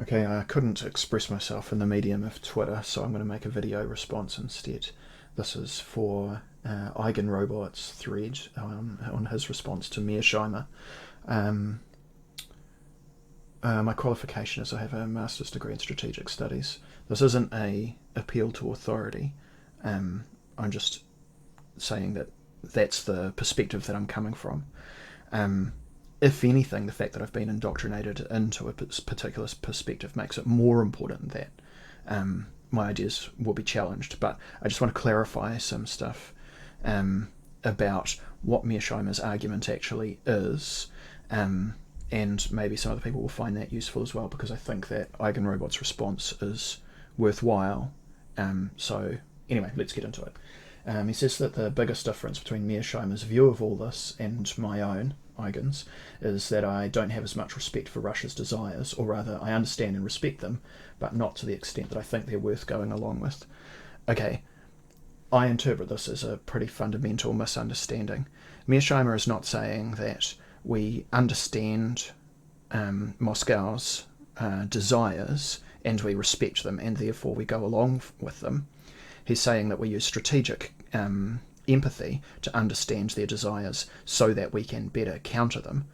Okay, I couldn't express myself in the medium of Twitter, so I'm going to make a video response instead. This is for Eigenrobot's thread on his response to Mearsheimer. Um, my qualification is I have a master's degree in strategic studies. This isn't a appeal to authority. I'm just saying that that's the perspective that I'm coming from. If anything, the fact that I've been indoctrinated into a particular perspective makes it more important that my ideas will be challenged. But I just want to clarify some stuff about what Mearsheimer's argument actually is, and maybe some other people will find that useful as well, because I think that Eigenrobot's response is worthwhile. So anyway, let's get into it. He says that the biggest difference between Mearsheimer's view of all this and my own, Eigen's, is that I don't have as much respect for Russia's desires, or rather, I understand and respect them, but not to the extent that I think they're worth going along with. Okay, I interpret this as a pretty fundamental misunderstanding. Mearsheimer is not saying that we understand Moscow's desires and we respect them and therefore we go along with them. He's saying that we use strategic empathy to understand their desires so that we can better counter them.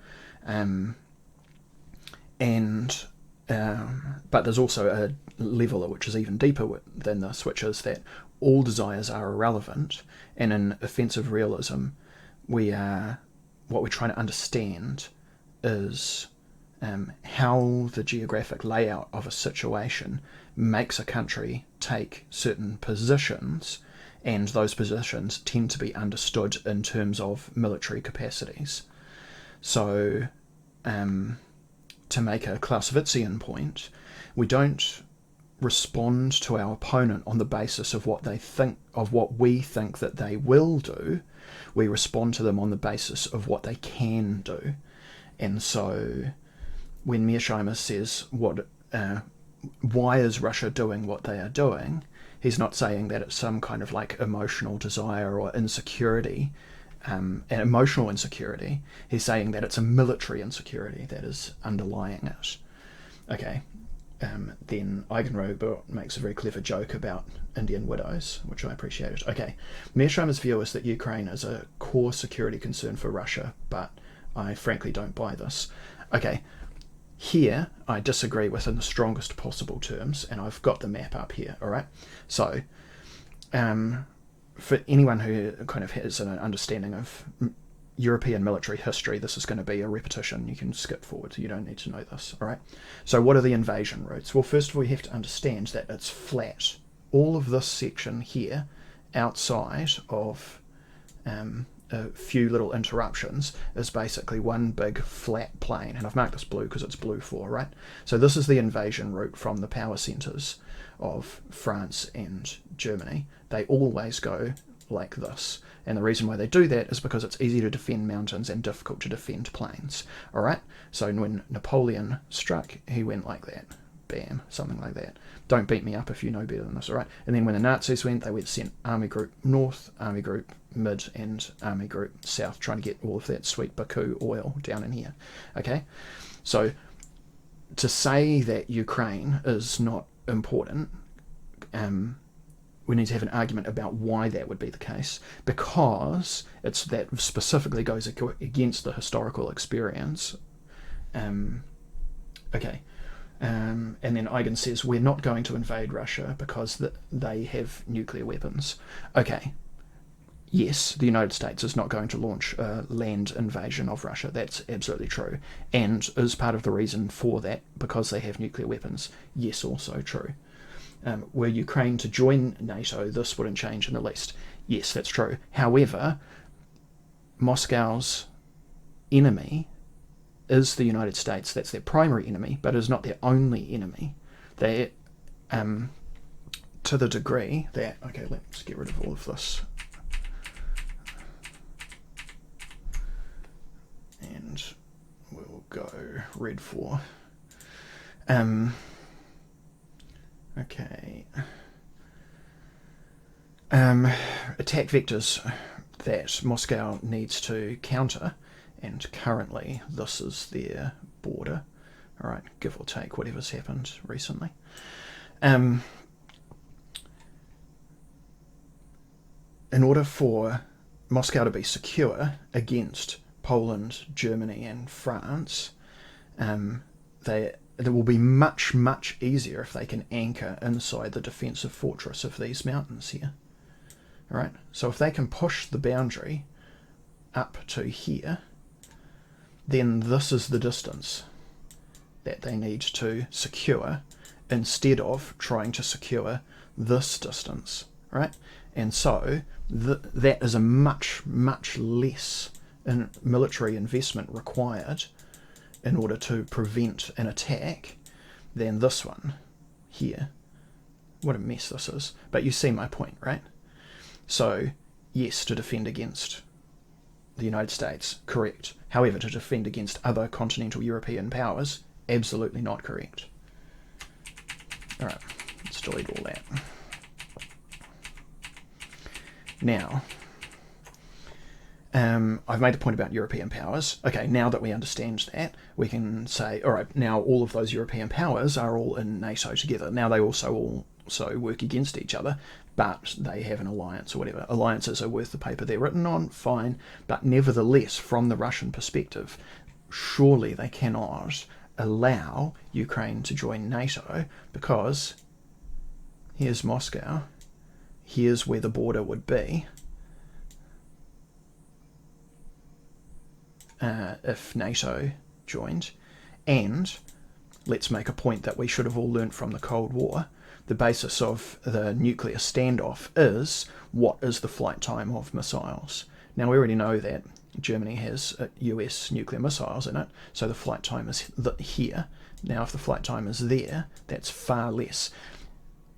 But there's also a level which is even deeper than this, which is that all desires are irrelevant, and in offensive realism, what we're trying to understand is how the geographic layout of a situation makes a country take certain positions, and those positions tend to be understood in terms of military capacities. So, to make a Clausewitzian point, we don't respond to our opponent on the basis of what they think, of what we think that they will do. We respond to them on the basis of what they can do. And so when Mearsheimer says why is Russia doing what they are doing, he's not saying that it's some kind of like emotional desire or insecurity, an emotional insecurity. He's saying that it's a military insecurity that is underlying it. Okay, then Eigenrobot makes a very clever joke about Indian widows, which I appreciated. Okay, Mearsheimer's view is that Ukraine is a core security concern for Russia, but I frankly don't buy this. Okay, here I disagree with in the strongest possible terms, and I've got the map up here, alright? So, for anyone who kind of has an understanding of European military history, this is going to be a repetition. You can skip forward, you don't need to know this, alright? So what are the invasion routes? Well, first of all, you have to understand that it's flat. All of this section here, outside of a few little interruptions, is basically one big flat plain, and I've marked this blue because it's blue 4, right? So this is the invasion route from the power centres of France and Germany. They always go like this, and the reason why they do that is because it's easy to defend mountains and difficult to defend plains, alright? So when Napoleon struck, he went like that. Bam, something like that. Don't beat me up if you know better than this, alright? And then when the Nazis went, they would send Army Group North, Army Group Mid, and Army Group South, trying to get all of that sweet Baku oil down in here, okay? So to say that Ukraine is not important, we need to have an argument about why that would be the case, because that specifically goes against the historical experience. Okay. And then Eigen says, we're not going to invade Russia because they have nuclear weapons. Okay, yes, the United States is not going to launch a land invasion of Russia. That's absolutely true. And is part of the reason for that because they have nuclear weapons. Yes, also true. Were Ukraine to join NATO, this wouldn't change in the least. Yes, that's true. However, Moscow's enemy is the United States. That's their primary enemy, but is not their only enemy. They, to the degree that, okay, let's get rid of all of this. And we'll go red 4. Okay. Attack vectors that Moscow needs to counter, and currently this is their border. All right, give or take whatever's happened recently. In order for Moscow to be secure against Poland, Germany, and France, it will be much, much easier if they can anchor inside the defensive fortress of these mountains here. All right, so if they can push the boundary up to here, then this is the distance that they need to secure instead of trying to secure this distance, right? And so that is a much, much less military investment required in order to prevent an attack than this one here. What a mess this is. But you see my point, right? So, yes, to defend against the United States, correct. However, to defend against other continental European powers, absolutely not correct. Alright, let's delete all that. Now, I've made a point about European powers. Okay, now that we understand that, we can say, alright, now all of those European powers are all in NATO together. Now they also work against each other, but they have an alliance or whatever. Alliances are worth the paper they're written on, fine, but nevertheless, from the Russian perspective, surely they cannot allow Ukraine to join NATO, because here's Moscow, here's where the border would be if NATO joined, and let's make a point that we should have all learnt from the Cold War. The basis of the nuclear standoff is what is the flight time of missiles. Now we already know that Germany has US nuclear missiles in it, so the flight time is here. Now if the flight time is there, that's far less.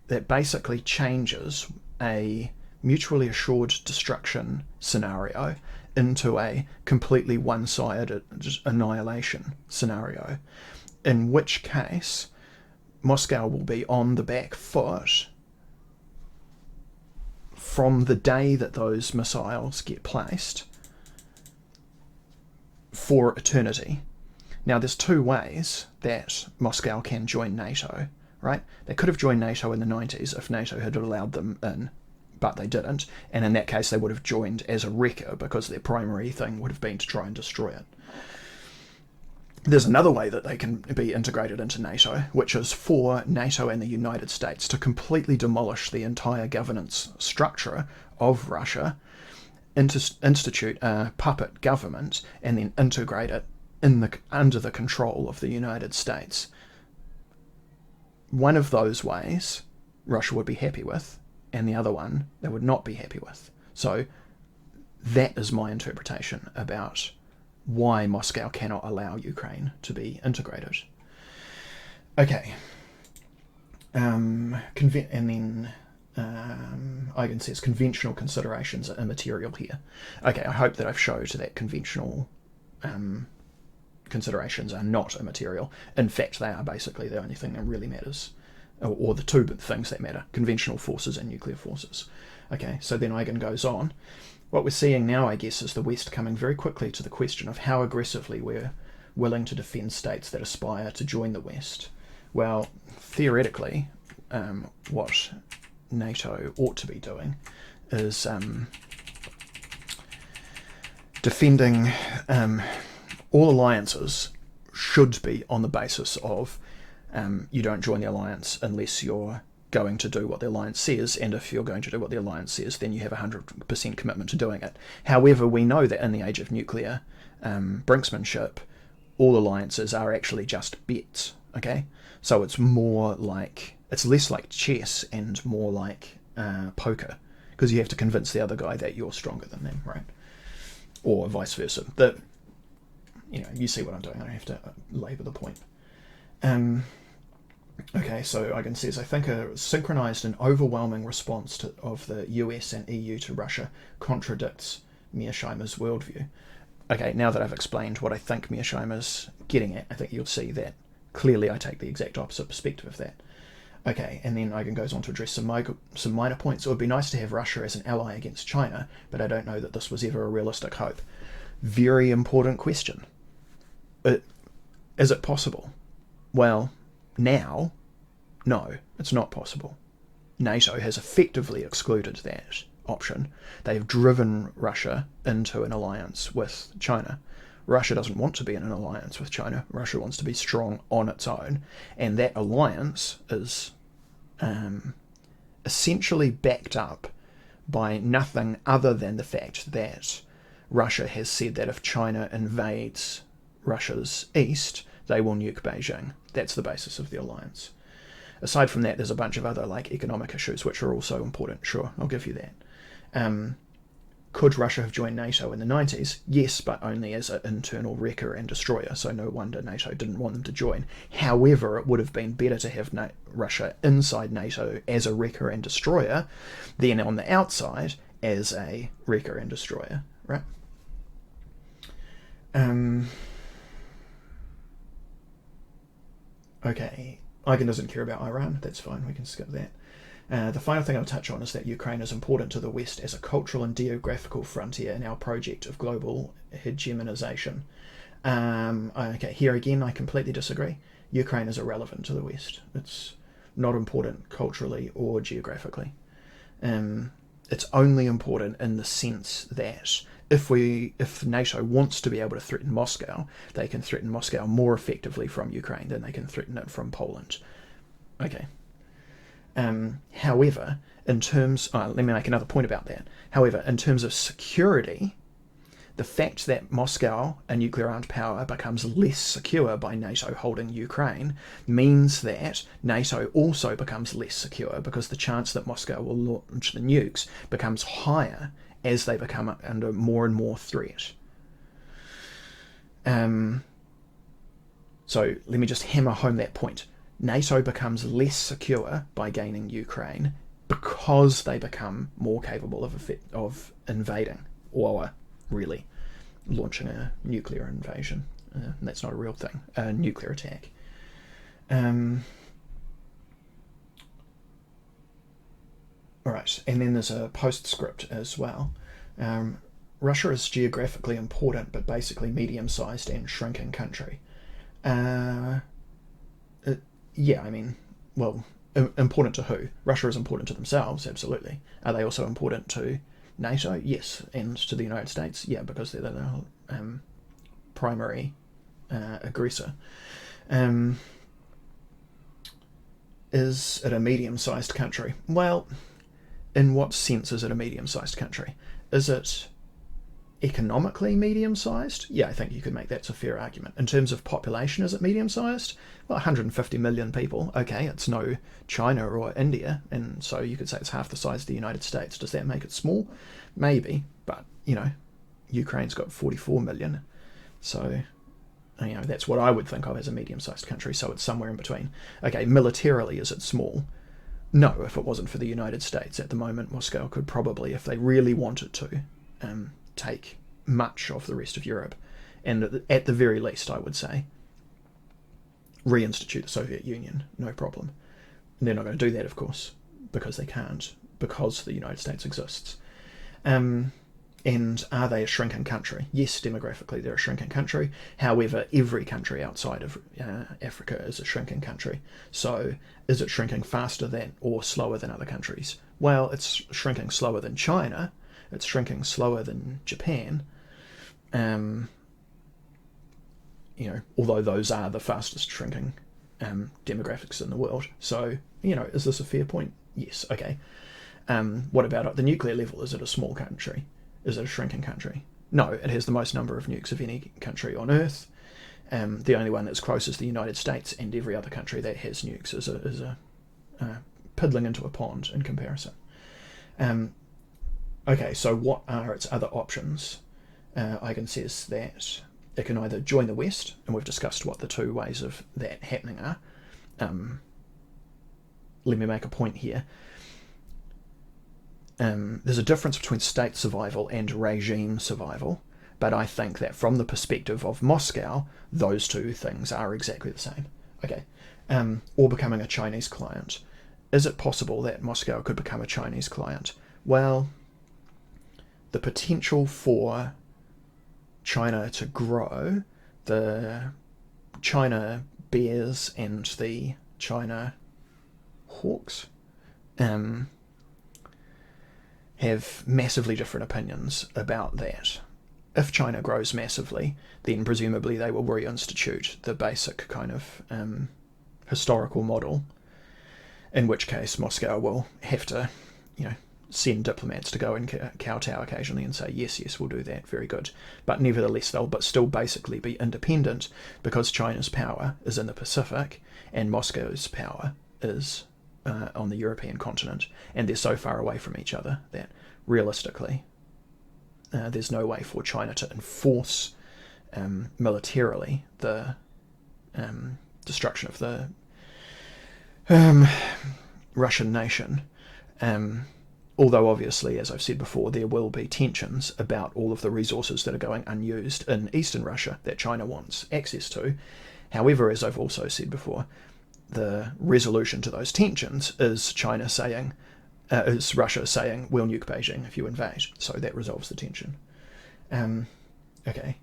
That basically changes a mutually assured destruction scenario into a completely one-sided annihilation scenario, in which case Moscow will be on the back foot from the day that those missiles get placed for eternity. Now there's two ways that Moscow can join NATO, right? They could have joined NATO in the 90s if NATO had allowed them in, but they didn't, and in that case they would have joined as a wrecker because their primary thing would have been to try and destroy it. There's another way that they can be integrated into NATO, which is for NATO and the United States to completely demolish the entire governance structure of Russia, institute a puppet government, and then integrate it under the control of the United States. One of those ways Russia would be happy with, and the other one they would not be happy with. So that is my interpretation about why Moscow cannot allow Ukraine to be integrated. Okay. And then Eigen says conventional considerations are immaterial here. Okay, I hope that I've showed that conventional considerations are not immaterial. In fact, they are basically the only thing that really matters, or the two things that matter: conventional forces and nuclear forces. Okay, so then Eigen goes on. What we're seeing now, I guess, is the West coming very quickly to the question of how aggressively we're willing to defend states that aspire to join the West. Well, theoretically, what NATO ought to be doing is defending all alliances should be on the basis of you don't join the alliance unless you're going to do what the alliance says, and if you're going to do what the alliance says, then you have 100% commitment to doing it. However, we know that in the age of nuclear brinksmanship, all alliances are actually just bets, okay? So it's less like chess and more like poker, because you have to convince the other guy that you're stronger than them, right? Or vice versa. You see what I'm doing. I don't have to labour the point. Okay, so Eigen says, I think a synchronised and overwhelming response of the US and EU to Russia contradicts Mearsheimer's worldview. Okay, now that I've explained what I think Mearsheimer's getting at, I think you'll see that clearly I take the exact opposite perspective of that. Okay, and then Eigen goes on to address some minor points. It would be nice to have Russia as an ally against China, but I don't know that this was ever a realistic hope. Very important question. Is it possible? Well, now, no, it's not possible. NATO has effectively excluded that option. They've driven Russia into an alliance with China. Russia doesn't want to be in an alliance with China. Russia wants to be strong on its own. And that alliance is essentially backed up by nothing other than the fact that Russia has said that if China invades Russia's east, they will nuke Beijing. That's the basis of the alliance. Aside from that, there's a bunch of other economic issues which are also important. Sure, I'll give you that. Could Russia have joined NATO in the 90s? Yes, but only as an internal wrecker and destroyer, so no wonder NATO didn't want them to join. However, it would have been better to have Russia inside NATO as a wrecker and destroyer than on the outside as a wrecker and destroyer, right? Okay, Eigen doesn't care about Iran. That's fine, we can skip that. The final thing I'll touch on is that Ukraine is important to the West as a cultural and geographical frontier in our project of global hegemonization. Okay, here again, I completely disagree. Ukraine is irrelevant to the West. It's not important culturally or geographically. It's only important in the sense that if NATO wants to be able to threaten Moscow, they can threaten Moscow more effectively from Ukraine than they can threaten it from Poland. Okay. However, in terms... let me make another point about that. However, in terms of security, the fact that Moscow, a nuclear-armed power, becomes less secure by NATO holding Ukraine means that NATO also becomes less secure because the chance that Moscow will launch the nukes becomes higher as they become under more and more threat. So let me just hammer home that point. NATO becomes less secure by gaining Ukraine because they become more capable of invading, or really launching a nuclear invasion. That's not a real thing, a nuclear attack. Alright, and then there's a postscript as well. Russia is geographically important, but basically medium-sized and shrinking country. Yeah, I mean, well, important to who? Russia is important to themselves, absolutely. Are they also important to NATO? Yes. And to the United States? Yeah, because they're the primary aggressor. Is it a medium-sized country? Well, in what sense is it a medium-sized country? Is it economically medium-sized? Yeah, I think you could make that's a fair argument. In terms of population, is it medium-sized? Well, 150 million people. Okay, it's no China or India, and so you could say it's half the size of the United States. Does that make it small? Maybe, but, Ukraine's got 44 million, so, that's what I would think of as a medium-sized country, so it's somewhere in between. Okay, militarily, is it small? No, if it wasn't for the United States. At the moment, Moscow could probably, if they really wanted to, take much of the rest of Europe, and at the very least, I would say, reinstitute the Soviet Union, no problem. And they're not going to do that, of course, because they can't, because the United States exists. And are they a shrinking country? Yes, demographically they're a shrinking country. However, every country outside of Africa is a shrinking country. So is it shrinking faster than or slower than other countries? Well, it's shrinking slower than China. It's shrinking slower than Japan. Although those are the fastest shrinking demographics in the world. So, is this a fair point? Yes, okay. What about at the nuclear level? Is it a small country? Is it a shrinking country? No, it has the most number of nukes of any country on Earth. The only one that's close is the United States, and every other country that has nukes is a piddling into a pond in comparison. Okay, so what are its other options? Eigen says that it can either join the West, and we've discussed what the two ways of that happening are. Let me make a point here. There's a difference between state survival and regime survival, but I think that from the perspective of Moscow, those two things are exactly the same. Okay, or becoming a Chinese client. Is it possible that Moscow could become a Chinese client? Well, the potential for China to grow, the China bears and the China hawks have massively different opinions about that. If China grows massively, then presumably they will reinstitute the basic kind of historical model, in which case Moscow will have to, send diplomats to go and kowtow occasionally and say, yes, we'll do that, very good. But nevertheless, they'll still basically be independent, because China's power is in the Pacific and Moscow's power is on the European continent, and they're so far away from each other that realistically there's no way for China to enforce militarily the destruction of the Russian nation. Although obviously, as I've said before, there will be tensions about all of the resources that are going unused in eastern Russia that China wants access to. However, as I've also said before, the resolution to those tensions is Russia saying, we'll nuke Beijing if you invade. So that resolves the tension. Okay.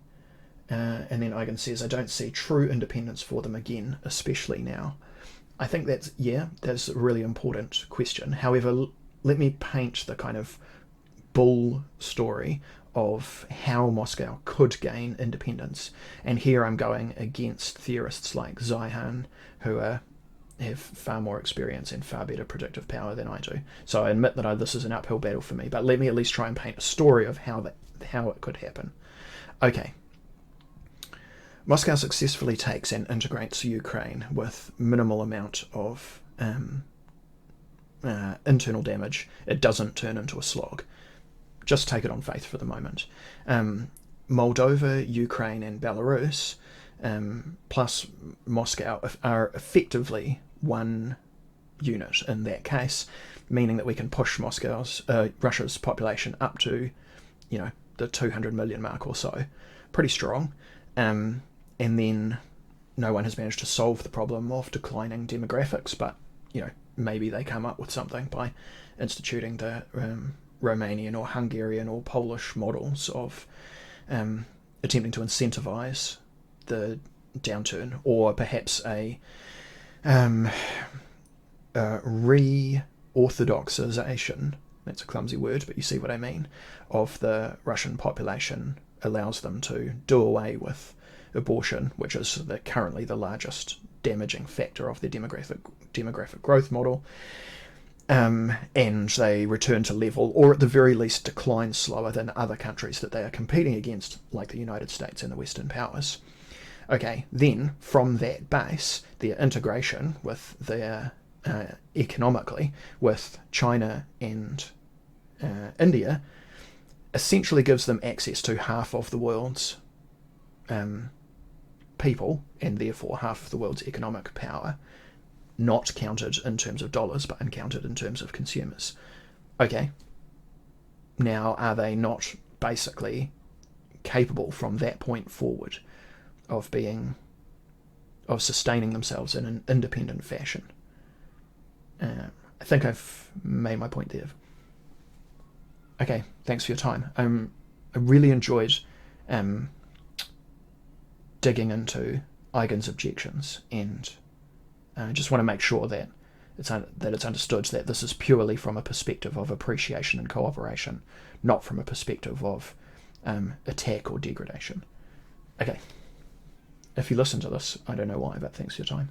And then Eigen says, I don't see true independence for them again, especially now. I think that's a really important question. However, let me paint the kind of bull story of how Moscow could gain independence. And here I'm going against theorists like Zihan, who have far more experience and far better predictive power than I do. So I admit that this is an uphill battle for me, but let me at least try and paint a story of how it could happen. Okay. Moscow successfully takes and integrates Ukraine with minimal amount of internal damage. It doesn't turn into a slog. Just take it on faith for the moment. Moldova, Ukraine and Belarus plus Moscow are effectively one unit in that case, meaning that we can push Russia's population up to, the 200 million mark or so. Pretty strong. And then no one has managed to solve the problem of declining demographics, but, maybe they come up with something by instituting the Romanian or Hungarian or Polish models of attempting to incentivize the downturn, or perhaps a re-orthodoxization, that's a clumsy word, but you see what I mean, of the Russian population allows them to do away with abortion, which is currently the largest damaging factor of their demographic growth model, and they return to level, or at the very least decline slower than other countries that they are competing against, like the United States and the Western powers. Okay, then from that base, their integration with their economically with China and India essentially gives them access to half of the world's people, and therefore half of the world's economic power, not counted in terms of dollars, but counted in terms of consumers. Okay, now are they not basically capable from that point forward of sustaining themselves in an independent fashion? I think I've made my point there. Okay, thanks for your time. I really enjoyed digging into Eigen's objections, and I just want to make sure that it's understood that this is purely from a perspective of appreciation and cooperation, not from a perspective of attack or degradation. Okay. If you listen to this, I don't know why, but thanks for your time.